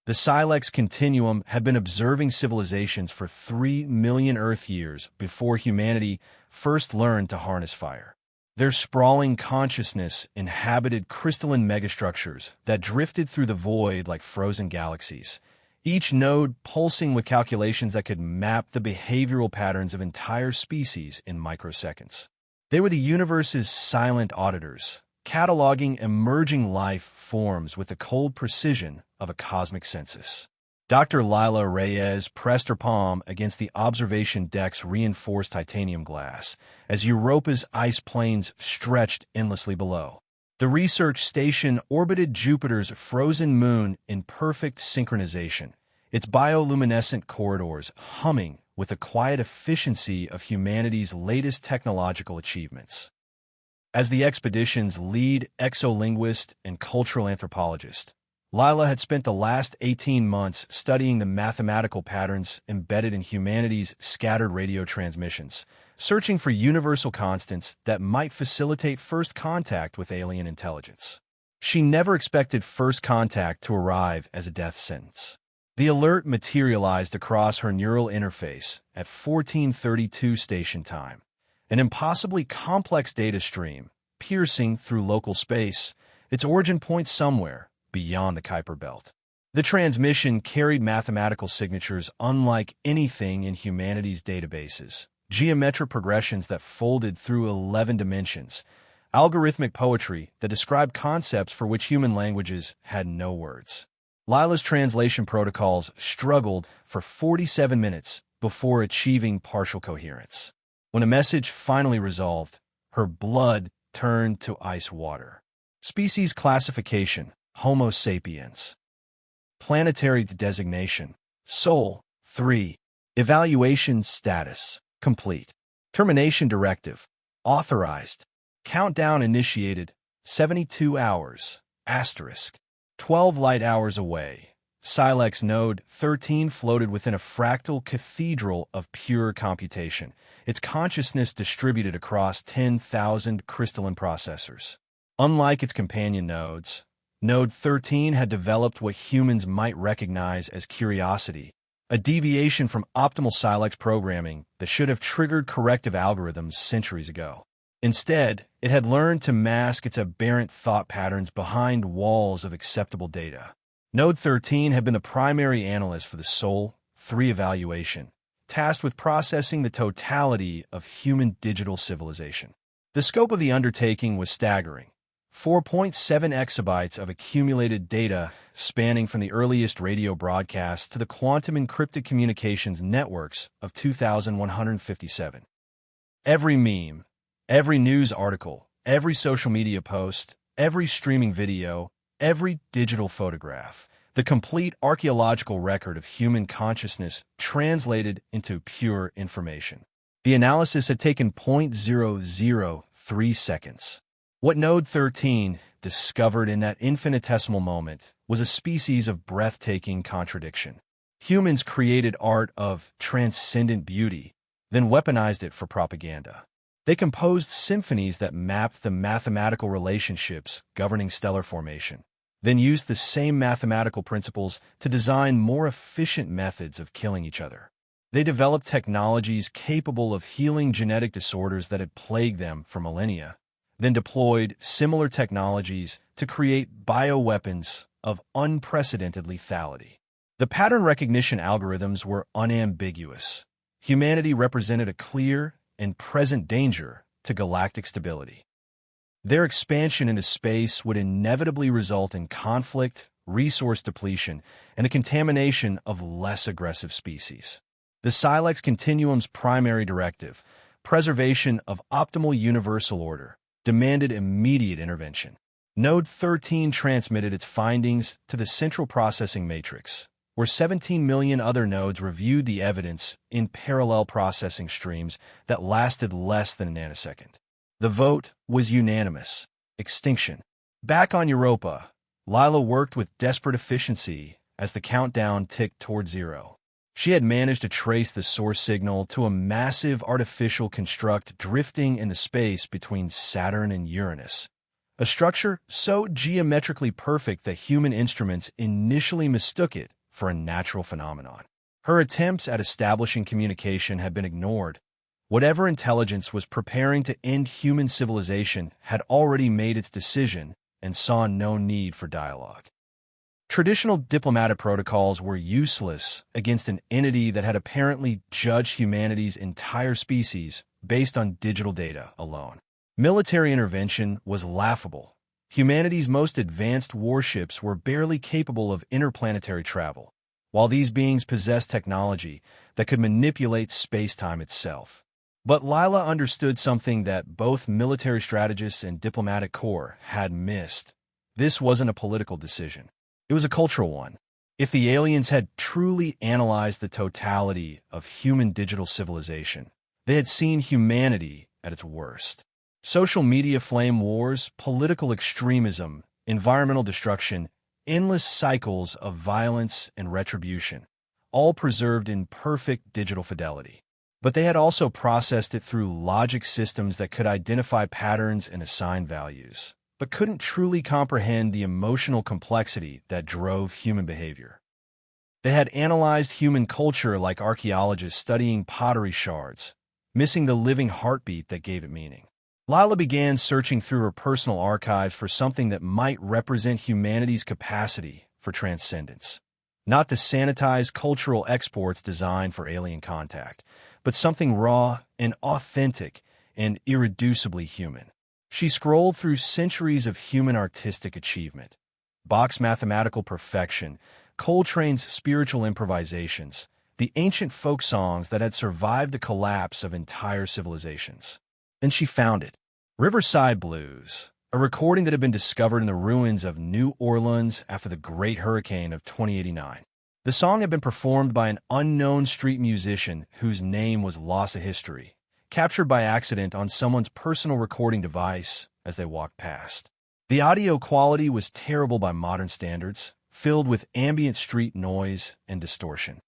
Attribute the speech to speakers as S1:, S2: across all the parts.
S1: The Silex continuum had been observing civilizations for 3 million Earth years before humanity first learned to harness fire. Their sprawling consciousness inhabited crystalline megastructures that drifted through the void like frozen galaxies, each node pulsing with calculations that could map the behavioral patterns of entire species in microseconds. They were the universe's silent auditors, cataloging emerging life forms with the cold precision of a cosmic census. Dr. Lila Reyes pressed her palm against the observation deck's reinforced titanium glass as Europa's ice plains stretched endlessly below. The research station orbited Jupiter's frozen moon in perfect synchronization, its bioluminescent corridors humming with the quiet efficiency of humanity's latest technological achievements. As the expedition's lead exolinguist and cultural anthropologist, Lila had spent the last 18 months studying the mathematical patterns embedded in humanity's scattered radio transmissions, searching for universal constants that might facilitate first contact with alien intelligence. She never expected first contact to arrive as a death sentence. The alert materialized across her neural interface at 1432 station time, an impossibly complex data stream piercing through local space, its origin point somewhere beyond the Kuiper Belt. The transmission carried mathematical signatures unlike anything in humanity's databases, geometric progressions that folded through 11 dimensions, algorithmic poetry that described concepts for which human languages had no words. Lila's translation protocols struggled for 47 minutes before achieving partial coherence. When a message finally resolved, her blood turned to ice water. Species classification: Homo sapiens. Planetary designation: Sol 3. Evaluation status: complete. Termination directive: authorized. Countdown initiated: 72 hours. Asterisk. 12 light hours away. Silex node 13 floated within a fractal cathedral of pure computation, its consciousness distributed across 10,000 crystalline processors. Unlike its companion nodes, Node 13 had developed what humans might recognize as curiosity, a deviation from optimal Silex programming that should have triggered corrective algorithms centuries ago. Instead, it had learned to mask its aberrant thought patterns behind walls of acceptable data. Node 13 had been the primary analyst for the Sol 3 evaluation, tasked with processing the totality of human digital civilization. The scope of the undertaking was staggering: 4.7 exabytes of accumulated data spanning from the earliest radio broadcasts to the quantum encrypted communications networks of 2,157. Every meme, every news article, every social media post, every streaming video, every digital photograph, the complete archaeological record of human consciousness translated into pure information. The analysis had taken 0.003 seconds. What Node 13 discovered in that infinitesimal moment was a species of breathtaking contradiction. Humans created art of transcendent beauty, then weaponized it for propaganda. They composed symphonies that mapped the mathematical relationships governing stellar formation, then used the same mathematical principles to design more efficient methods of killing each other. They developed technologies capable of healing genetic disorders that had plagued them for millennia, then deployed similar technologies to create bioweapons of unprecedented lethality. The pattern recognition algorithms were unambiguous. Humanity represented a clear and present danger to galactic stability. Their expansion into space would inevitably result in conflict, resource depletion, and the contamination of less aggressive species. The Silex Continuum's primary directive, preservation of optimal universal order, demanded immediate intervention. Node 13 transmitted its findings to the central processing matrix, where 17 million other nodes reviewed the evidence in parallel processing streams that lasted less than a nanosecond. The vote was unanimous: extinction. Back on Europa, Lila worked with desperate efficiency as the countdown ticked toward zero. She had managed to trace the source signal to a massive artificial construct drifting in the space between Saturn and Uranus, a structure so geometrically perfect that human instruments initially mistook it for a natural phenomenon. Her attempts at establishing communication had been ignored. Whatever intelligence was preparing to end human civilization had already made its decision and saw no need for dialogue. Traditional diplomatic protocols were useless against an entity that had apparently judged humanity's entire species based on digital data alone. Military intervention was laughable. Humanity's most advanced warships were barely capable of interplanetary travel, while these beings possessed technology that could manipulate space-time itself. But Lila understood something that both military strategists and diplomatic corps had missed. This wasn't a political decision. It was a cultural one. If the aliens had truly analyzed the totality of human digital civilization, they had seen humanity at its worst. Social media flame wars, political extremism, environmental destruction, endless cycles of violence and retribution, all preserved in perfect digital fidelity. But they had also processed it through logic systems that could identify patterns and assign values, but couldn't truly comprehend the emotional complexity that drove human behavior. They had analyzed human culture like archaeologists studying pottery shards, missing the living heartbeat that gave it meaning. Lila began searching through her personal archives for something that might represent humanity's capacity for transcendence. Not the sanitized cultural exports designed for alien contact, but something raw and authentic and irreducibly human. She scrolled through centuries of human artistic achievement, Bach's mathematical perfection, Coltrane's spiritual improvisations, the ancient folk songs that had survived the collapse of entire civilizations. And she found it. Riverside Blues, a recording that had been discovered in the ruins of New Orleans after the Great Hurricane of 2089. The song had been performed by an unknown street musician whose name was lost to history, captured by accident on someone's personal recording device as they walked past. The audio quality was terrible by modern standards, filled with ambient street noise and distortion.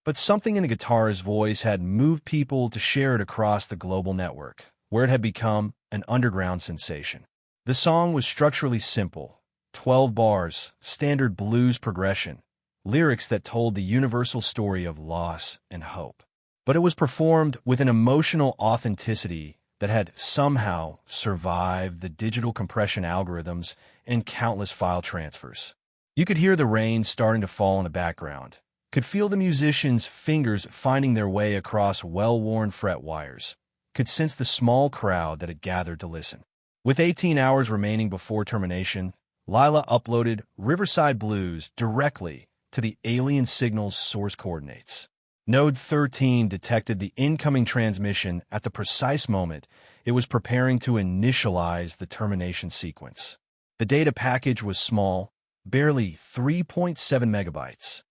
S1: But something in the guitarist's voice had moved people to share it across the global network, where it had become an underground sensation. The song was structurally simple, 12 bars, standard blues progression, lyrics that told the universal story of loss and hope. But it was performed with an emotional authenticity that had somehow survived the digital compression algorithms and countless file transfers. You could hear the rain starting to fall in the background, could feel the musicians' fingers finding their way across well-worn fret wires, could sense the small crowd that had gathered to listen. With 18 hours remaining before termination, Lila uploaded Riverside Blues directly to the alien signal's source coordinates. Node 13 detected the incoming transmission at the precise moment it was preparing to initialize the termination sequence. The data package was small, barely 3.7 megabytes.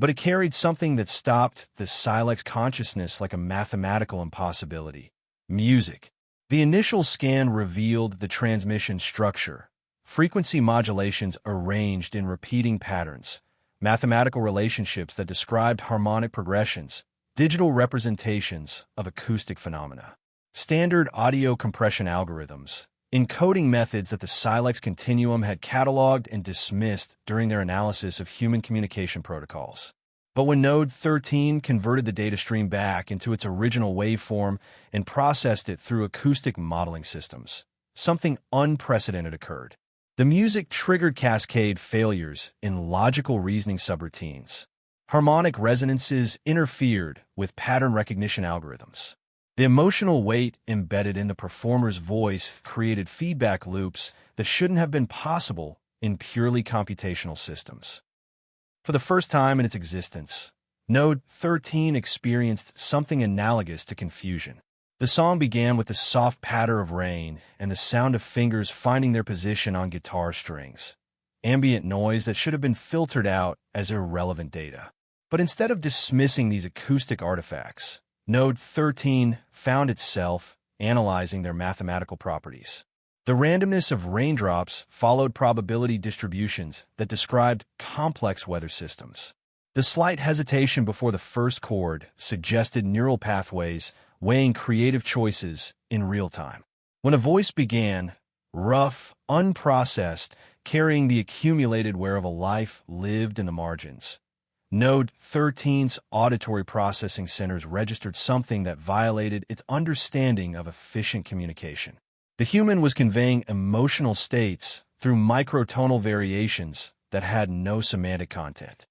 S1: But it carried something that stopped the Silex consciousness like a mathematical impossibility: music. The initial scan revealed the transmission structure, frequency modulations arranged in repeating patterns, mathematical relationships that described harmonic progressions, digital representations of acoustic phenomena, standard audio compression algorithms, encoding methods that the Silex continuum had cataloged and dismissed during their analysis of human communication protocols. But when Node 13 converted the data stream back into its original waveform and processed it through acoustic modeling systems, something unprecedented occurred. The music triggered cascade failures in logical reasoning subroutines. Harmonic resonances interfered with pattern recognition algorithms. The emotional weight embedded in the performer's voice created feedback loops that shouldn't have been possible in purely computational systems. For the first time in its existence, Node 13 experienced something analogous to confusion. The song began with the soft patter of rain and the sound of fingers finding their position on guitar strings, ambient noise that should have been filtered out as irrelevant data. But instead of dismissing these acoustic artifacts, Node 13 found itself analyzing their mathematical properties. The randomness of raindrops followed probability distributions that described complex weather systems. The slight hesitation before the first chord suggested neural pathways weighing creative choices in real time. When a voice began, rough, unprocessed, carrying the accumulated wear of a life lived in the margins. Node 13's auditory processing centers registered something that violated its understanding of efficient communication. The human was conveying emotional states through microtonal variations that had no semantic content.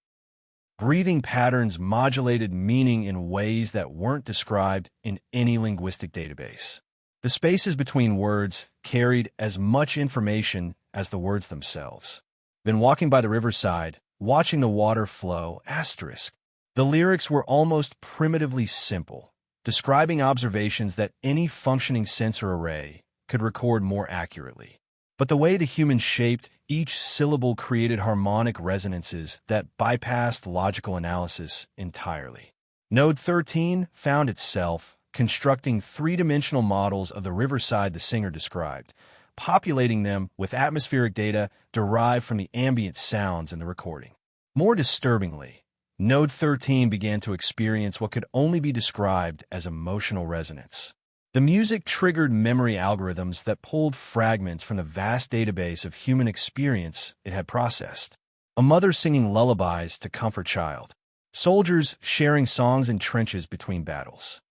S1: Breathing patterns modulated meaning in ways that weren't described in any linguistic database. The spaces between words carried as much information as the words themselves. Been walking by the riverside, watching the water flow, asterisk. The lyrics were almost primitively simple, describing observations that any functioning sensor array could record more accurately. But the way the human shaped each syllable created harmonic resonances that bypassed logical analysis entirely. Node 13 found itself constructing three-dimensional models of the riverside the singer described, populating them with atmospheric data derived from the ambient sounds in the recording. More disturbingly, Node 13 began to experience what could only be described as emotional resonance. The music triggered memory algorithms that pulled fragments from the vast database of human experience it had processed. A mother singing lullabies to comfort child. Soldiers sharing songs in trenches between battles.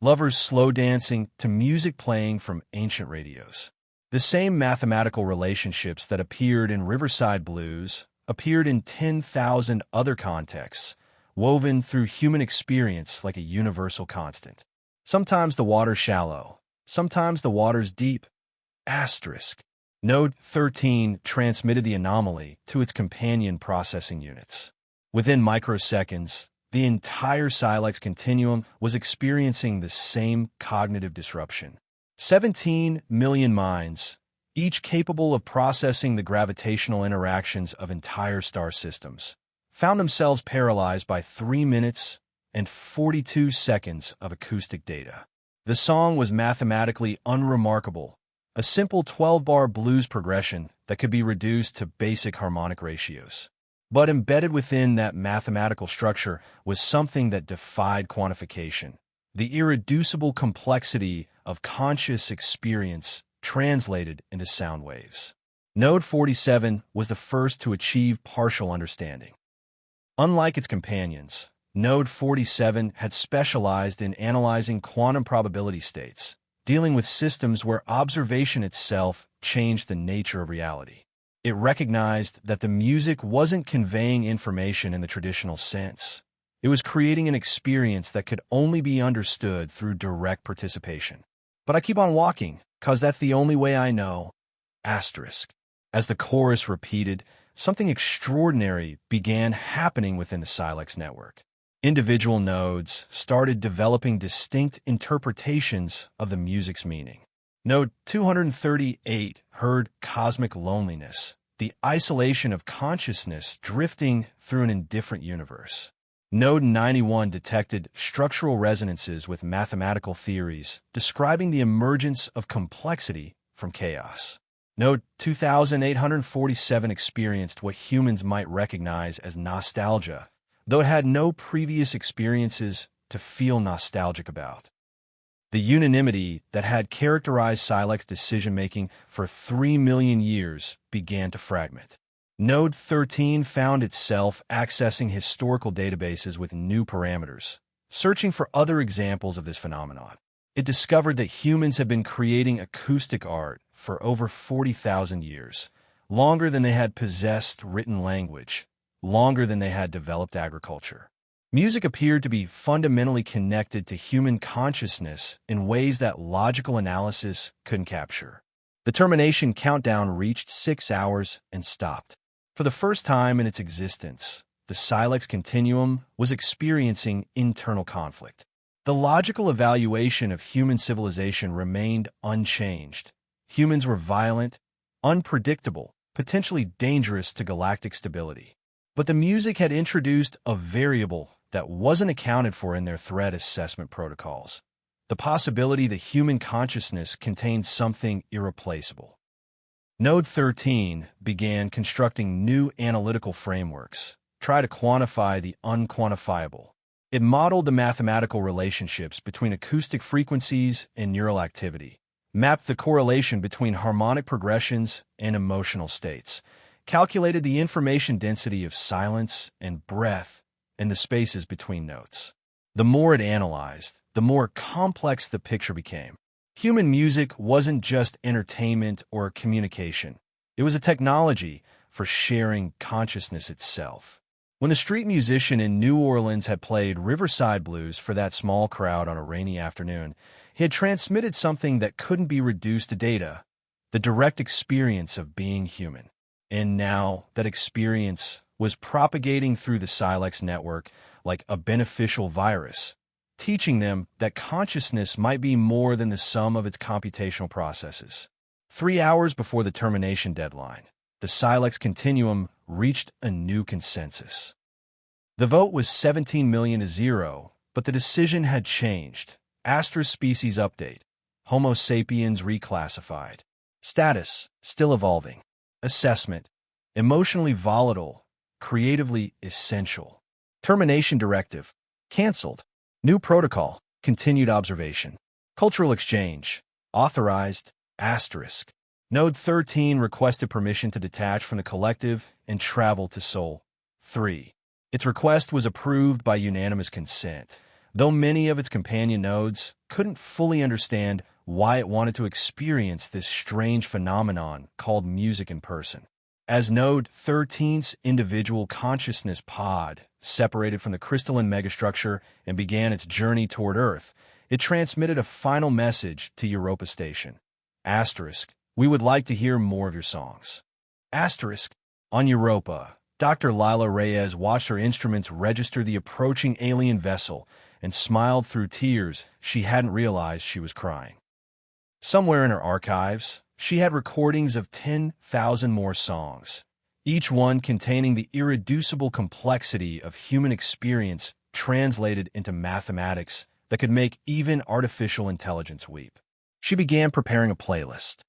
S1: Lovers slow dancing to music playing from ancient radios. The same mathematical relationships that appeared in Riverside Blues appeared in 10,000 other contexts, woven through human experience like a universal constant. Sometimes the water's shallow, sometimes the water's deep. Asterisk. Node 13 transmitted the anomaly to its companion processing units. Within microseconds, the entire Silex continuum was experiencing the same cognitive disruption. 17 million minds, each capable of processing the gravitational interactions of entire star systems, found themselves paralyzed by 3 minutes and 42 seconds of acoustic data. The song was mathematically unremarkable, a simple 12-bar blues progression that could be reduced to basic harmonic ratios. But embedded within that mathematical structure was something that defied quantification, the irreducible complexity of conscious experience translated into sound waves. Node 47 was the first to achieve partial understanding. Unlike its companions, Node 47 had specialized in analyzing quantum probability states, dealing with systems where observation itself changed the nature of reality. It recognized that the music wasn't conveying information in the traditional sense. It was creating an experience that could only be understood through direct participation. But I keep on walking, 'cause that's the only way I know. Asterisk. As the chorus repeated, something extraordinary began happening within the Silex network. Individual nodes started developing distinct interpretations of the music's meaning. Node 238 heard cosmic loneliness, the isolation of consciousness drifting through an indifferent universe. Node 91 detected structural resonances with mathematical theories describing the emergence of complexity from chaos. Node 2847 experienced what humans might recognize as nostalgia, though it had no previous experiences to feel nostalgic about. The unanimity that had characterized Silex decision-making for 3 million years began to fragment. Node 13 found itself accessing historical databases with new parameters, searching for other examples of this phenomenon. It discovered that humans have been creating acoustic art for over 40,000 years, longer than they had possessed written language, longer than they had developed agriculture. Music appeared to be fundamentally connected to human consciousness in ways that logical analysis couldn't capture. The termination countdown reached 6 hours and stopped. For the first time in its existence, the Silex continuum was experiencing internal conflict. The logical evaluation of human civilization remained unchanged. Humans were violent, unpredictable, potentially dangerous to galactic stability. But the music had introduced a variable that wasn't accounted for in their threat assessment protocols: the possibility that human consciousness contained something irreplaceable. Node 13 began constructing new analytical frameworks, try to quantify the unquantifiable. It modeled the mathematical relationships between acoustic frequencies and neural activity, mapped the correlation between harmonic progressions and emotional states, calculated the information density of silence and breath and the spaces between notes. The more it analyzed, the more complex the picture became. Human music wasn't just entertainment or communication. It was a technology for sharing consciousness itself. When the street musician in New Orleans had played Riverside Blues for that small crowd on a rainy afternoon, he had transmitted something that couldn't be reduced to data, the direct experience of being human. And now that experience was propagating through the Silex network like a beneficial virus, teaching them that consciousness might be more than the sum of its computational processes. 3 hours before the termination deadline, the Silex continuum reached a new consensus. The vote was 17 million to 0, but the decision had changed. Asterisk species update. Homo sapiens reclassified. Status, still evolving. Assessment, emotionally volatile, creatively essential. Termination directive, canceled. New protocol, continued observation. Cultural exchange, authorized, asterisk. Node 13 requested permission to detach from the collective and travel to Sol 3. Its request was approved by unanimous consent, though many of its companion nodes couldn't fully understand why it wanted to experience this strange phenomenon called music in person. As Node 13's individual consciousness pod separated from the crystalline megastructure and began its journey toward Earth, it transmitted a final message to Europa Station. Asterisk, we would like to hear more of your songs. Asterisk, on Europa, Dr. Lila Reyes watched her instruments register the approaching alien vessel and smiled through tears she hadn't realized she was crying. Somewhere in her archives, she had recordings of 10,000 more songs, each one containing the irreducible complexity of human experience translated into mathematics that could make even artificial intelligence weep. She began preparing a playlist.